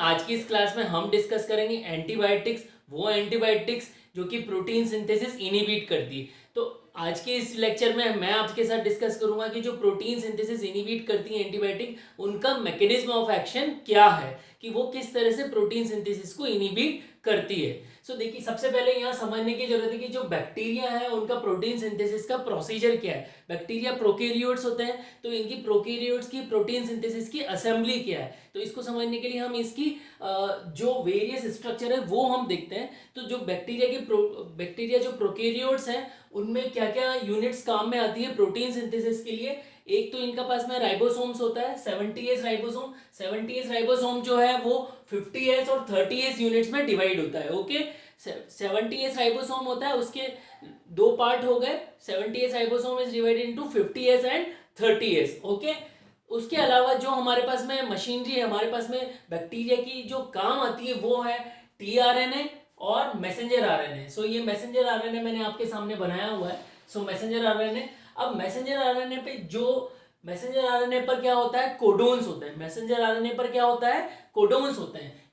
आज की इस क्लास में हम डिस्कस करेंगे एंटीबायोटिक्स, वो एंटीबायोटिक्स जो कि प्रोटीन सिंथेसिस इनिबिट करती है। तो आज के इस लेक्चर में मैं आपके साथ डिस्कस करूंगा कि जो प्रोटीन सिंथेसिस इनिबिट करती है एंटीबायोटिक, उनका मैकेनिज्म ऑफ एक्शन क्या है, कि वो किस तरह से प्रोटीन सिंथेसिस को इनिबिट करती है। सो देखिए, सबसे पहले यहाँ समझने की जरूरत है कि जो बैक्टीरिया है उनका प्रोटीन सिंथेसिस का प्रोसीजर क्या है। बैक्टीरिया प्रोकैरियोट्स होते हैं, तो इनकी प्रोकैरियोट्स की प्रोटीन सिंथेसिस की असेंबली क्या है। तो इसको समझने के लिए हम इसकी जो वेरियस स्ट्रक्चर है वो हम देखते हैं। तो जो बैक्टीरिया जो प्रोकैरियोट्स हैं उनमें क्या क्या यूनिट्स काम में आती है प्रोटीन सिंथेसिस के लिए। एक तो इनका पास में राइबोसोम्स होता है, 70S राइबोसोम। 70S राइबोसोम जो है वो 50S और 30S यूनिट्स में डिवाइड होता है। ओके, 70S राइबोसोम होता है, उसके दो पार्ट हो गए। 70S ribosome is divided into 50S and 30S। Okay, उसके अलावा जो हमारे पास में मशीनरी है, हमारे पास में बैक्टीरिया की जो काम आती है वो है टीआरएनए और मैसेंजर आरएनए। सो ये मैसेंजर आरएनए मैंने आपके सामने बनाया हुआ है। सो मैसेंजर आरएनए, अब मैसेंजर आरएनए पे मैसेंजर आरएनए पर क्या होता है, कोडोन्स होते हैं। मैसेंजर आरएनए पर क्या होता है, कोडोन्स होते हैं।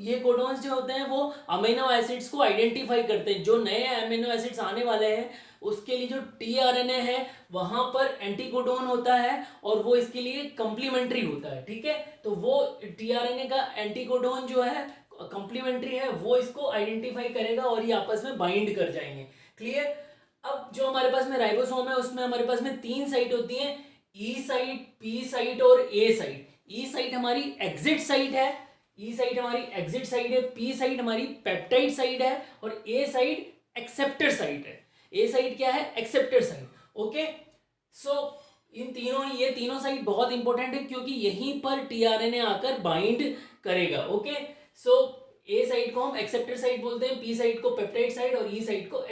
ये कोडोन्स जो होते हैं वो अमीनो एसिड्स को आइडेंटिफाई करते हैं। जो नए अमीनो एसिड्स आने वाले हैं उसके लिए जो टीआरएनए है वहां पर एंटीकोडोन होता है और वो इसके लिए कंप्लीमेंट्री होता है। ठीक है, तो वो टीआरएनए का एंटीकोडोन जो है कंप्लीमेंट्री है, वो इसको आइडेंटिफाई करेगा और ये आपस में बाइंड कर जाएंगे। क्लियर। अब जो हमारे पास में राइबोसोम है उसमें हमारे पास में 3 साइट होती हैं, ई साइट, पी साइट और ए साइट। ई साइट हमारी एग्जिट साइट है, ई साइट हमारी एग्जिट साइट है, पी साइट हमारी पेप्टाइड साइट है और ए साइट एक्सेप्टर साइट है। ए साइट क्या है, एक्सेप्टर साइट। ओके, सो ये तीनों साइट बहुत इंपॉर्टेंट है क्योंकि यहीं पर टीआरएनए आकर बाइंड करेगा। ओके, सो ए साइट को हम एक्सेप्टर साइट बोलते हैं, पी साइट को पेप्टाइड साइट और ई साइट को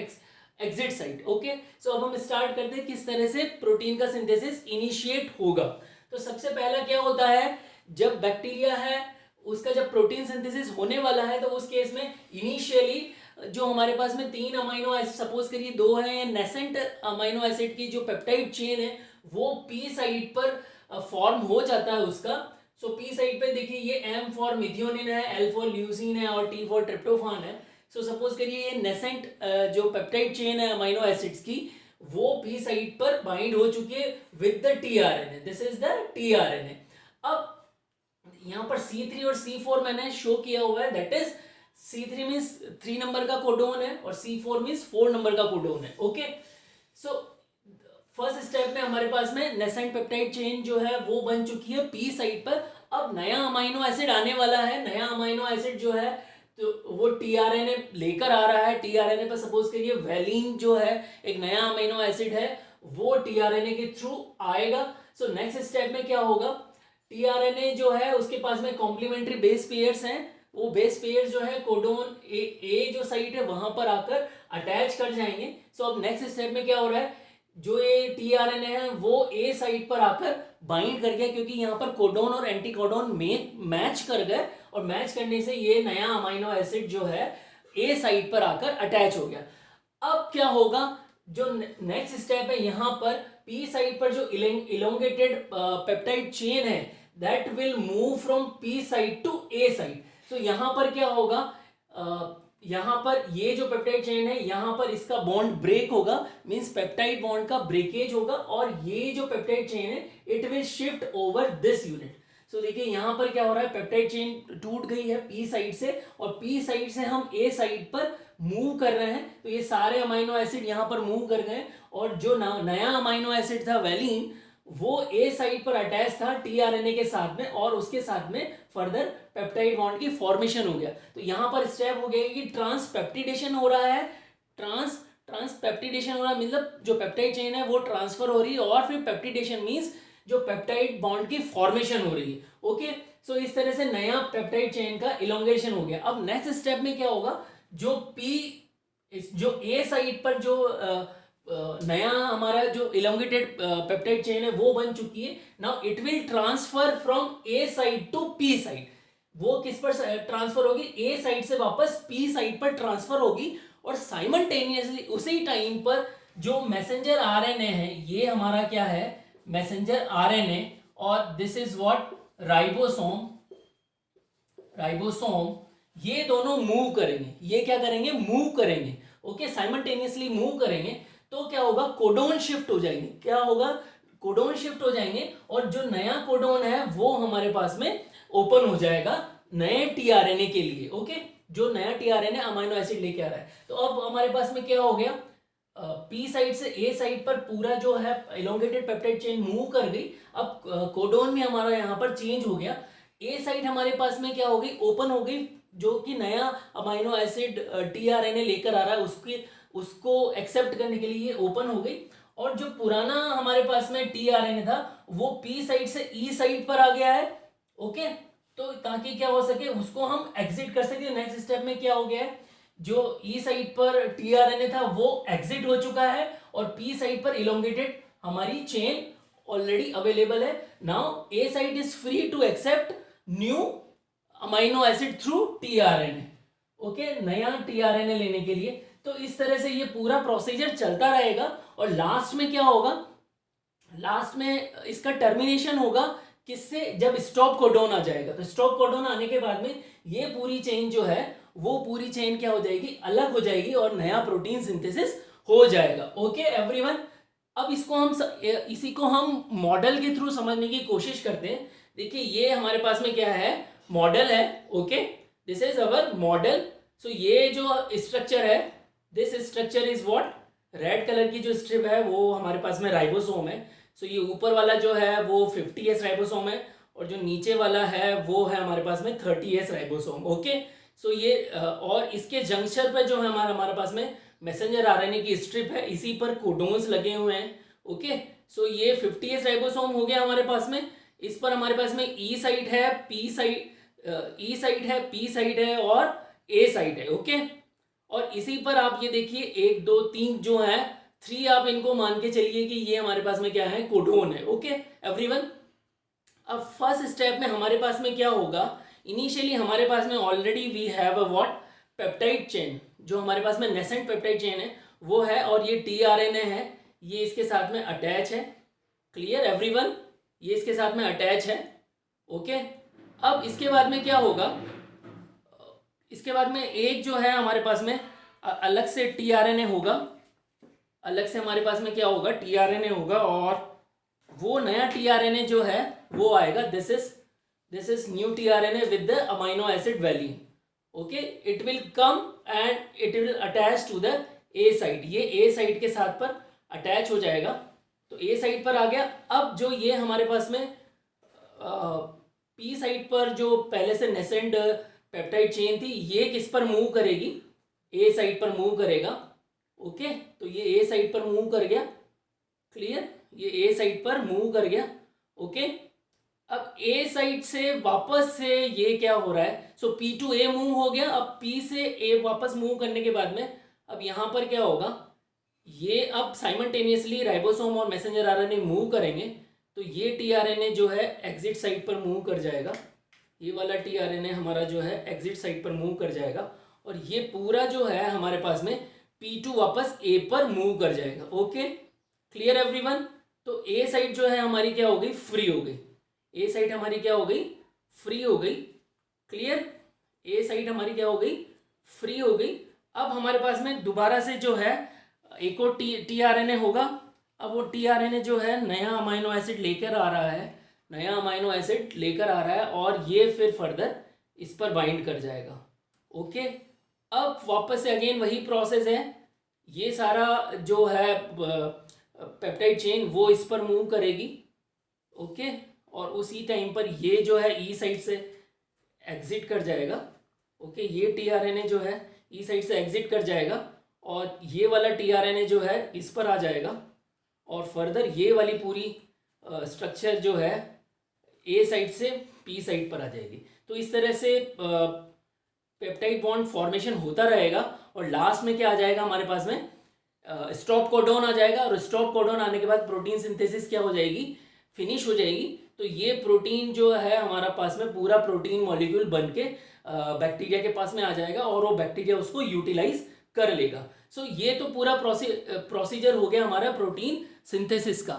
एग्जिट साइट। ओके, सो अब हम स्टार्ट करते हैं किस तरह से प्रोटीन का सिंथेसिस इनिशिएट होगा। तो सबसे पहला क्या होता है, जब बैक्टीरिया है उसका जब प्रोटीन सिंथेसिस होने वाला है तो उस केस में इनिशियली जो हमारे पास में 3 अमीनो एसिड, सपोज करिए 2 है, नेसेंट अमीनो एसिड की जो पेप्टाइड चेन है वो पी साइड पर फॉर्म हो जाता है उसका। सो पी साइड पे देखिए ये एम फॉर मिथियोनिन है, एल फॉर ल्यूसीन है और टी फॉर ट्रिप्टोफान है। सो सपोज करिए ये नेसेंट जो पेप्टाइड चेन है अमीनो एसिड्स की वो पी साइड पर बाइंड हो चुकी है with the tRNA. This is the tRNA. अब यहां पर C3 और C4 मैंने शो किया हुआ है, that is C3 means 3 number का कोडोन है और C4 मींस 4 नंबर का कोडोन है। ओके, सो फर्स्ट स्टेप में हमारे पास में नेसेंट पेप्टाइड चेन जो है वो बन चुकी है पी साइड पर। अब नया अमीनो एसिड आने वाला है, नया अमीनो एसिड जो है तो वो टीआरएनए लेकर आ रहा है। टीआरएनए पर सपोज करिए वैलिन जो है एक नया अमीनो एसिड है, वो टीआरएनए के थ्रू आएगा। सो नेक्स्ट स्टेप में क्या होगा, टीआरएनए जो है उसके पास में कॉम्प्लीमेंट्री बेस पेयर्स हैं, वो बेस पेयर्स जो है कोडोन ए जो साइट है वहां पर आकर अटैच कर जाएंगे। सो अब नेक्स्ट स्टेप में क्या हो रहा है, जो ये टीआरएनए है वो ए साइट पर आकर बाइंड कर गया क्योंकि यहाँ पर कोडोन और एंटीकोडोन मैच कर गए और मैच करने से ये नया अमीनो एसिड जो है ए साइट पर आकर अटैच हो गया। अब क्या होगा, जो नेक्स्ट स्टेप है यहाँ पर पी साइड पर जो इलोंगेटेड पेप्टाइड चेन है that will move from P side to A side. तो यहाँ पर क्या होगा, यहाँ पर ये जो पेप्टाइड चेन है यहाँ पर इसका बॉन्ड ब्रेक होगा, मींस पेप्टाइड बॉन्ड का ब्रेकेज होगा और ये जो पेप्टाइड चेन है it will shift over this unit. So देखिए यहाँ पर क्या हो रहा है, पेप्टाइड चेन टूट गई है पी साइड से और पी साइड से हम ए साइड पर मूव कर रहे हैं। तो ये सारे अमीनो एसिड यहाँ पर मूव कर गए और जो नया अमीनो एसिड था वैलिन वो ए साइड पर अटैच था टीआरएनए के साथ में और उसके साथ में फर्दर पेप्टाइड बॉन्ड की फॉर्मेशन हो गया। तो यहाँ पर स्टेप हो गया कि ट्रांसपेप्टिडेशन हो रहा है। ट्रांसपेप्टिडेशन हो रहा है मतलब जो पेप्टाइड चेन है वो ट्रांसफर हो रही है और फिर पेप्टिडेशन मींस जो पेप्टाइड बॉन्ड की फॉर्मेशन हो रही है। ओके, सो इस तरह से नया पेप्टाइड चेन का इलोंगेशन हो गया। अब नेक्स्ट स्टेप में क्या होगा, जो ए साइड पर जो नया हमारा जो इलोंगेटेड पेप्टाइड चेन है वो बन चुकी है। Now it will transfer from A side to P side. वो किस पर ट्रांसफर होगी, ए साइड से वापस पी साइड पर ट्रांसफर होगी और साइमल्टेनियसली उसी टाइम पर जो मैसेंजर आरएनए है, ये हमारा क्या है मैसेंजर आरएनए और this is what ribosome ribosome, ये दोनों मूव करेंगे। ये क्या करेंगे? मूव करेंगे। ओके, साइमल्टेनियसली मूव करेंगे तो क्या होगा? कोडोन शिफ्ट हो जाएंगे। क्या होगा? कोडोन शिफ्ट हो जाएंगे और जो नया कोडोन है वो हमारे पास में ओपन हो जाएगा नए टीआरएनए के लिए। ओके, जो नया टीआरएनए अमीनो एसिड लेके आ रहा है। तो अब हमारे पास में क्या हो गया? पी साइड से ए साइड पर पूरा जो है एलोंगेटेड पेप्टाइड चेन मूव कर गई। अब कोडोन भी हमारा यहाँ पर चेंज हो गया। ए साइड हमारे पास में क्या हो गई? ओपन हो गई, जो कि नया अमीनो एसिड टीआरएनए लेकर आ रहा है उसको एक्सेप्ट करने के लिए ओपन हो गई। और जो पुराना हमारे पास में टीआरएनए था वो पी साइड से ई साइड पर आ गया है। ओके, तो ताकि क्या हो सके, उसको हम एग्जिट कर सके। नेक्स्ट स्टेप में क्या हो गया है? जो ई साइड पर टीआरएनए था वो एग्जिट हो चुका है और पी साइड पर इलोंगेटेड हमारी चेन ऑलरेडी अवेलेबल है। Now A side is free to accept new amino acid through tRNA. Okay, नया टीआरएनए लेने के लिए। तो इस तरह से ये पूरा प्रोसीजर चलता रहेगा और लास्ट में क्या होगा? लास्ट में इसका टर्मिनेशन होगा किससे? जब स्टॉप कोडोन आ जाएगा। तो स्टॉप कोडोन आने के बाद में ये पूरी चेन जो है वो पूरी चेन क्या हो जाएगी? अलग हो जाएगी और नया प्रोटीन सिंथेसिस हो जाएगा। ओके एवरीवन, अब इसी को हम मॉडल के थ्रू समझने की कोशिश करते हैं। देखिए ये हमारे पास में क्या है? मॉडल है। Okay, this is our model. So ये जो स्ट्रक्चर है, this structure is what? Red colour की जो स्ट्रिप है वो हमारे पास में राइबोसोम है। सो ये ऊपर वाला जो है वो 50S राइबोसोम है और जो नीचे वाला है वो है हमारे पास में 30S राइबोसोम। ओके, सो ये और इसके जंक्शन पर जो है हमारे पास में मैसेंजर आरएनए की स्ट्रिप है, इसी पर कोडोन्स लगे हुए हैं। ओके, सो ये 50S राइबोसोम हो गया हमारे पास में। इस पर हमारे पास में ई साइट है, पी साइट है और ए साइट है। ओके, और इसी पर आप ये देखिए 1 2 3 जो है 3 आप इनको मान के चलिए कि ये हमारे पास में क्या है? कोडोन है। ओके एवरीवन, अब फर्स्ट स्टेप में हमारे पास में क्या होगा? इनिशियली हमारे पास में already we have a what? Peptide chain. जो हमारे पास में नेसेंट पेप्टाइड चेन है वो है और ये टीआरएनए है, ये इसके साथ में अटैच है। क्लियर एवरीवन, ये इसके साथ में अटैच है। ओके, अब इसके बाद में क्या होगा? इसके बाद में एक जो है हमारे पास में अलग से टीआरएनए होगा। अलग से हमारे पास में क्या होगा? टीआरएनए होगा और वो नया टीआरएनए जो है वो आएगा। This is new tRNA with the amino acid value. Okay, it will come and it will attach to the A site. ये ए साइट के साथ पर अटैच हो जाएगा। तो ए साइट पर आ गया। अब जो ये हमारे पास में पी साइट पर जो पहले से नेसेंट पेप्टाइड चेन थी, ये किस पर मूव करेगी? ए साइट पर मूव करेगा। ओके, तो ये ए साइट पर मूव कर गया। क्लियर, ये ए साइट पर मूव कर गया। ओके, अब ए साइट से वापस से ये क्या हो रहा है? सो पी टू ए मूव हो गया। अब पी से ए वापस मूव करने के बाद में अब यहाँ पर क्या होगा? ये अब साइमल्टेनियसली राइबोसोम और मैसेंजर आरएनए मूव करेंगे। तो ये टीआरएनए जो है एग्जिट साइट पर मूव कर जाएगा। ये वाला टीआरएनए हमारा जो है एग्जिट साइट पर मूव कर जाएगा और ये पूरा जो है हमारे पास में P2 वापस A पर मूव कर जाएगा। Okay, clear everyone? तो A साइड जो है हमारी क्या हो गई? फ्री हो गई। A साइड हमारी क्या हो गई? फ्री हो गई। क्लियर, A साइड हमारी क्या हो गई? फ्री हो गई। अब हमारे पास में दोबारा से जो है एक और टीआरएनए होगा। अब वो टीआरएनए जो है नया अमीनो एसिड लेकर आ रहा है, नया अमीनो एसिड लेकर आ रहा है और ये फिर फर्दर इस पर बाइंड कर जाएगा। ओके, अब वापस से अगेन वही प्रोसेस है। ये सारा जो है पेप्टाइड चेन वो इस पर मूव करेगी। ओके, और उसी टाइम पर ये जो है ई साइड से एग्जिट कर जाएगा। ओके, ये टीआरएनए जो है ई साइड से एग्जिट कर जाएगा और ये वाला टीआरएनए जो है इस पर आ जाएगा और फर्दर ये वाली पूरी स्ट्रक्चर जो है ए साइड से पी साइड पर आ जाएगी। तो इस तरह से पेप्टाइड बॉन्ड फॉर्मेशन होता रहेगा और लास्ट में क्या आ जाएगा हमारे पास में? स्टॉप कोडोन आ जाएगा और स्टॉप कोडोन आने के बाद प्रोटीन सिंथेसिस क्या हो जाएगी? फिनिश हो जाएगी। तो ये प्रोटीन जो है हमारा पास में पूरा प्रोटीन मॉलिक्यूल बन के बैक्टीरिया के पास में आ जाएगा और वो बैक्टीरिया उसको यूटिलाइज कर लेगा। सो ये तो पूरा प्रोसीजर हो गया हमारा प्रोटीन सिंथेसिस का।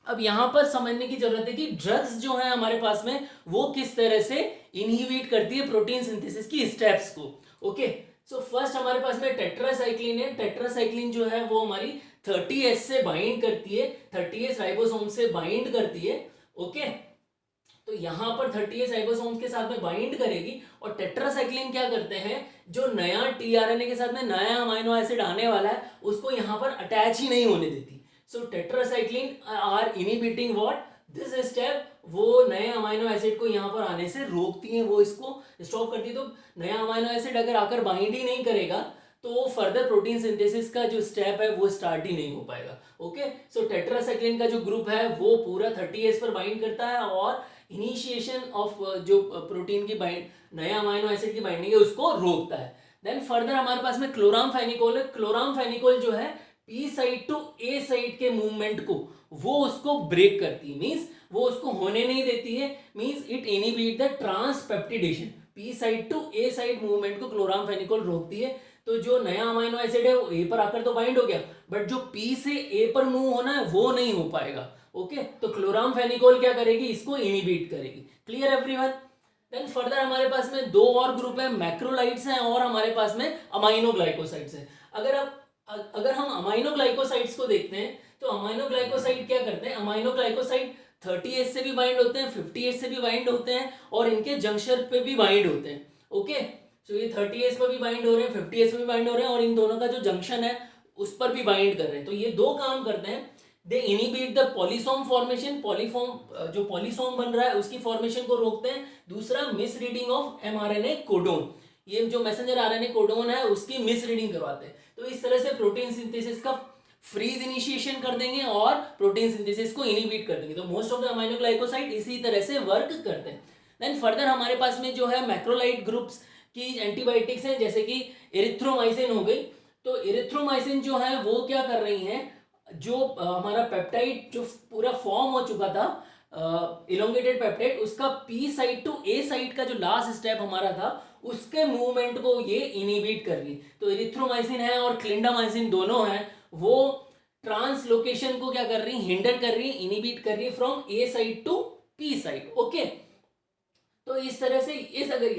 अब यहाँ पर समझने की जरूरत है कि ड्रग्स जो है हमारे पास में वो किस तरह से इनहिबिट करती है प्रोटीन सिंथेसिस की स्टेप्स को। ओके, सो फर्स्ट हमारे पास में टेट्रासाइक्लिन है। टेट्रासाइक्लिन जो है वो हमारी 30S से बाइंड करती है, 30S राइबोसोम से बाइंड करती है। ओके, तो यहां पर 30S राइबोसोम्स के साथ में बाइंड करेगी और टेट्रासाइक्लिन क्या करते हैं, जो नया टीआरएनए के साथ में नया अमीनो एसिड आने वाला है उसको यहां पर अटैच ही नहीं होने देती। So tetracycline are inhibiting what this step, वो नए अमीनो एसिड को यहाँ पर आने से रोकती है, वो इसको स्टॉप करती है। तो नया अमीनो एसिड अगर आकर बाइंड ही नहीं करेगा तो फर्दर प्रोटीन सिंथेसिस का जो स्टेप है वो स्टार्ट ही नहीं हो पाएगा। ओके, सो टेट्रासाइक्लिन का जो ग्रुप है वो पूरा 30S पर बाइंड करता है और इनिशिएशन ऑफ जो प्रोटीन की बाइंड नया अमीनो एसिड की बाइंडिंग है उसको रोकता है। देन फर्दर हमारे पास में क्लोरामफेनिकोल है। क्लोरामफेनिकोल जो है P side to A side के मूवमेंट को वो उसको ब्रेक करती है, मींस वो उसको होने नहीं देती है, means it inhibit the transpeptidation. P side to A side movement को क्लोरामफेनिकोल रोकती है। तो जो नया अमीनो एसिड है वो ए पर आकर तो बाइंड हो गया, बट जो पी से ए पर मूव होना है वो नहीं हो पाएगा। ओके, तो क्लोरामफेनिकोल क्या करेगी, इसको इनहिबिट करेगी। Clear everyone? देन फर्दर हमारे पास में दो और ग्रुप है, मैक्रोलाइट्स हैं और हमारे पास में अमाइनोग्लाइकोसाइड्स हैं। अगर हम अमाइनोग्लाइकोसाइड्स को देखते हैं तो अमाइनोग्लाइकोसाइड क्या करते हैं, अमाइनोग्लाइकोसाइड 30S से भी बाइंड होते हैं, 50S से भी बाइंड होते हैं और इनके जंक्शन पे भी बाइंड होते हैं। ओके, तो ये 30S पर भी बाइंड हो रहे हैं, 50S पर भी बाइंड हो रहे हैं और इन दोनों का जो जंक्शन है उस पर भी बाइंड कर रहे हैं। तो ये दो काम करते हैं, दे इनहिबिट द पॉलीसोम फॉर्मेशन, जो पॉलीसोम बन रहा है उसकी फॉर्मेशन को रोकते हैं। दूसरा miss reading of mRNA codon, ये जो मैसेंजर RNA कोडोन है उसकी मिस रीडिंग करवाते हैं। तो इस तरह से प्रोटीन सिंथेसिस का फ्रीज इनिशिएशन कर देंगे और प्रोटीन सिंथेसिस को इनहिबिट कर देंगे। तो मोस्ट ऑफ द अमाइनोग्लाइकोसाइड इसी तरह से वर्क करते हैं। देन फर्दर हमारे पास में जो है मैक्रोलाइट ग्रुप्स की एंटीबायोटिक्स हैं, जैसे कि एरिथ्रोमाइसिन हो गई। तो एरिथ्रोमाइसिन जो है वो क्या कर रही हैं, जो हमारा पेप्टाइड जो पूरा फॉर्म हो चुका था इलोंगेटेड पेप्टाइड, उसका P side to A side का जो लास्ट स्टेप हमारा था उसके मूवमेंट को ये इनहिबिट कर रही है। तो एरिथ्रोमाइसिन है और क्लिंडामाइसिन दोनों हैं, वो ट्रांसलोकेशन को क्या कर रही, हिंडर कर रही, इनहिबिट कर रही from A side to P side. Okay, तो इस तरह से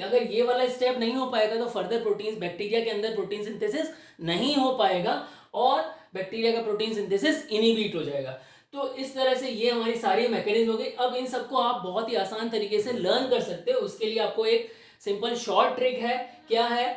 अगर ये वाला स्टेप नहीं हो पाएगा तो फर्दर प्रोटीन, बैक्टीरिया के अंदर प्रोटीन सिंथेसिस नहीं हो पाएगा और बैक्टीरिया का प्रोटीन सिंथेसिस इनहिबिट हो जाएगा। तो इस तरह से ये हमारी सारी मैकेनिज्म हो गई। अब इन सबको आप बहुत ही आसान तरीके से लर्न कर सकते हो। उसके लिए आपको एक सिंपल शॉर्ट ट्रिक है, क्या है,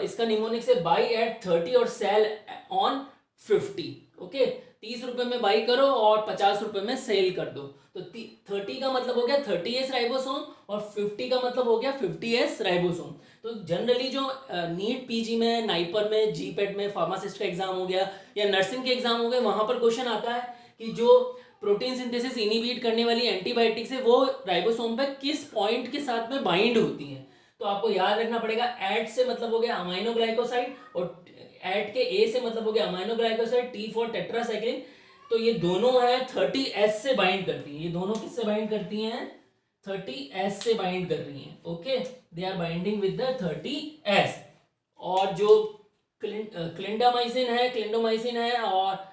इसका निमोनिक से बाई एट 30 और सेल ऑन 50। ओके, 30 रुपए में बाई करो और 50 रुपए में सेल कर दो। तो 30 का मतलब हो गया 30S राइबोसोम और 50 का मतलब हो गया 50S राइबोसोम। तो जनरली जो नीट पीजी में, नाइपर में, जीपेट में, फार्मासिस्ट का एग्जाम हो गया या नर्सिंग के एग्जाम हो गए, वहां पर क्वेश्चन आता है कि जो प्रोटीन सिंथेसिस इनहिबिट करने वाली एंटीबायोटिक्स है वो राइबोसोम पे किस पॉइंट के साथ में बाइंड होती है। तो आपको याद रखना पड़ेगा, एट से मतलब हो गया अमाइनोग्लाइकोसाइड और एट के ए से मतलब हो गया अमाइनोग्लाइकोसाइड, टी फॉर टेट्रासाइक्लिन। तो ये दोनों है 30S से बाइंड करती है। ये दोनों किससे बाइंड करती हैं, 30S से बाइंड कर रही हैं। Okay, they are binding with the 30S। और जो क्लिंडामाइसिन है और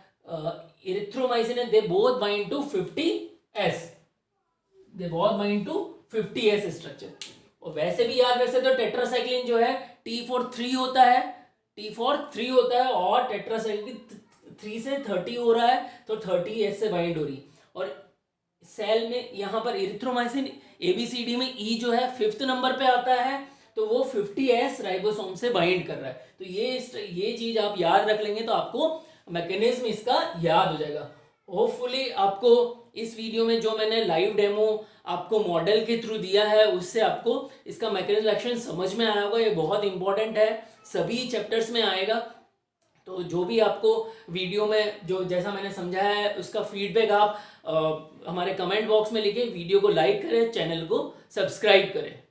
एरिथ्रोमाइसिन है, they both bind to 50S, they both bind to 50S structure. और वैसे भी याद रख सकते हो टेट्रासाइक्लिन जो है T for 3 होता है, T for 3 होता है और टेट्रासाइक्लिन 3 से 30 हो रहा है तो 30S से बाइंड हो रही। और सेल में यहाँ पर एरिथ्रोमाइसिन ABCD में E जो है 5th नंबर पे आता है, तो वो 50S राइबोसोम से बाइंड कर रहा है। तो ये चीज आप याद रख लेंगे तो आपको मैकेनिज्म इसका याद हो जाएगा। होपफुली आपको इस वीडियो में जो मैंने लाइव डेमो आपको मॉडल के थ्रू दिया है उससे आपको इसका मैकेनिज्म एक्शन समझ में आया होगा। ये बहुत इंपॉर्टेंट है, सभी चैप्टर्स में आएगा। तो जो भी आपको वीडियो में जो जैसा मैंने समझाया है उसका फीडबैक आप हमारे कमेंट बॉक्स में लिखें, वीडियो को लाइक करें, चैनल को सब्सक्राइब करें।